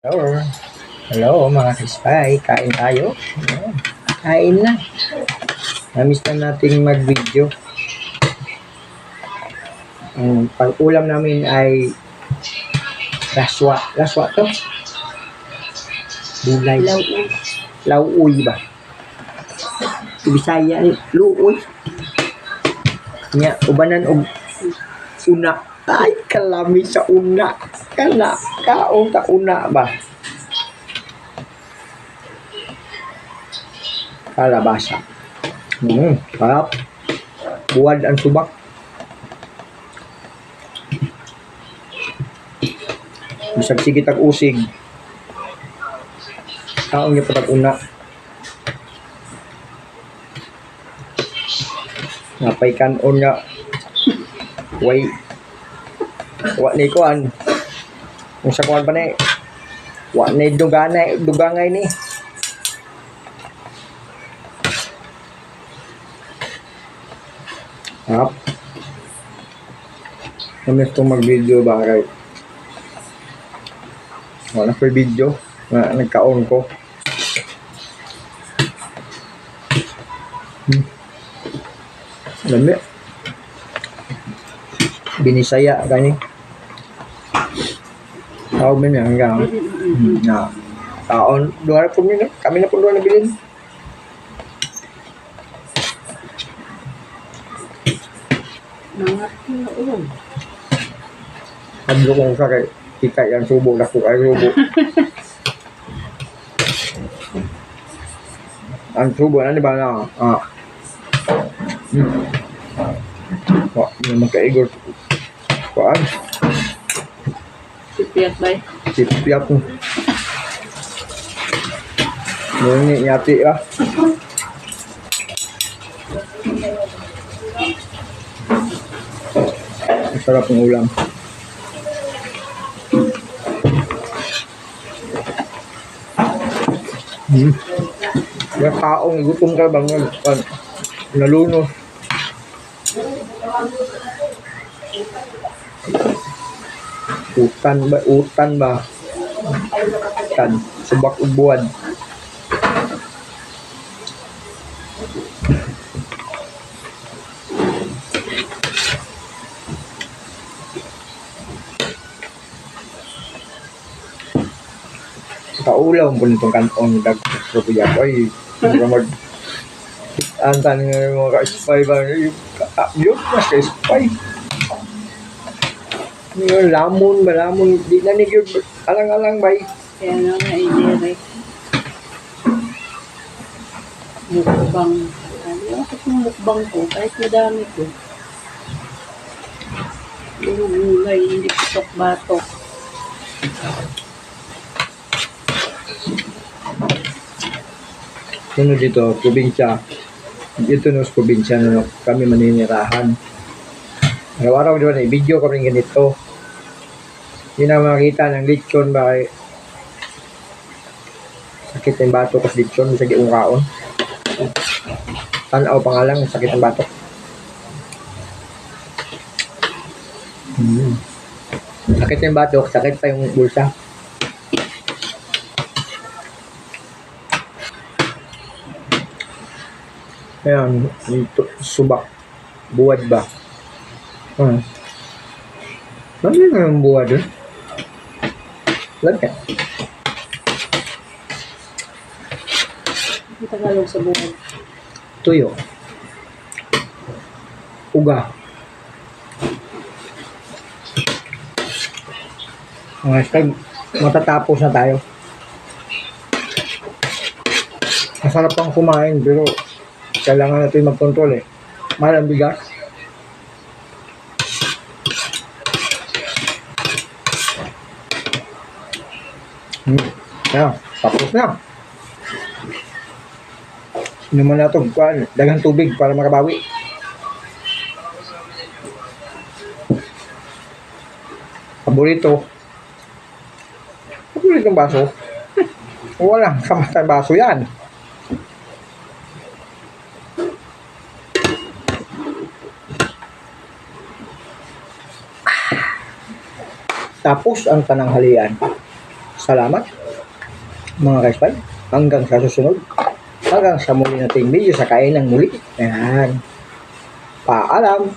Hello. Hello mga ka-spy. Kain tayo. Ayan. Kain na. Namiss na nating mag-video. Ang pag-ulam namin ay laswa. Laswa to? Bulay. Lauoy. Lauoy ba? Bisaya ni luoy. Nya ubanan og una. Ay kalami sa una. Kana kaong ta una ba? Kalabasa. Sarap. Buwad ang subak. Bisag sige tag usig. Taong niya patag una. Napay kanon nga. Way. Wa ni kuan. Kung sa kuan pa ni. Wa ni dugangay ni. Hap. Kami itong mag-video ba kay wala pa video na nagka-on ko. Dami. Binisaya gani. Tao man yan hanggang na taon. Duwara po nyo kami na po doon nabilin. Mga ulam. Hadlo kong sa kay ikay ang subo na ko ay subo. Ang subo na di ba na? Wah, may magkaigor. Kuan? Sipiyat bay. Sipiyat mo. Ngunit nyati lah. Masarap ng ulam. Yung taong gutom ka bang naluno. Utan ba? Utan. Subak ubuan. Kaulaw po nitong kanton dagpropya ko ay mag antan nga mga ka-spy ba yun mas ka-spy yung lamon di na ni yun alang-alang bay Kaya na nga i-direct. Mukbang. Ano yung mukbang ko? Kahit madami ko. Yung gulay, hindi patok-batok. sunod dito, probinsya dito no sa probinsya no, kami maninirahan araw-araw diba na i-video kami ganito hindi na makita ng lechon ba kay sakit ng bato kasi lechon sa giung kaon tanaw pa nga lang sakit ng bato sakit ng bato sakit pa yung bulsa. Ayan, ito, subak. Buwad ba? Ano nga yung buwad doon? Lagyan. Ang Tagalog sa buwan. Tuyo. Uga. Hashtag, matatapos na tayo. Masarap pang kumain, pero kailangan natin mag-control eh. Mahal ang bigas. Ayan, tapos na. Inuman na ito, dagang tubig para makabawi. Paborito. Paboritong baso. Walang kamatay baso yan. Tapos ang pananghalian. Salamat mga kaispay. Hanggang sa susunod. Hanggang sa muli nating video sa kainang muli. Ayan. Paalam.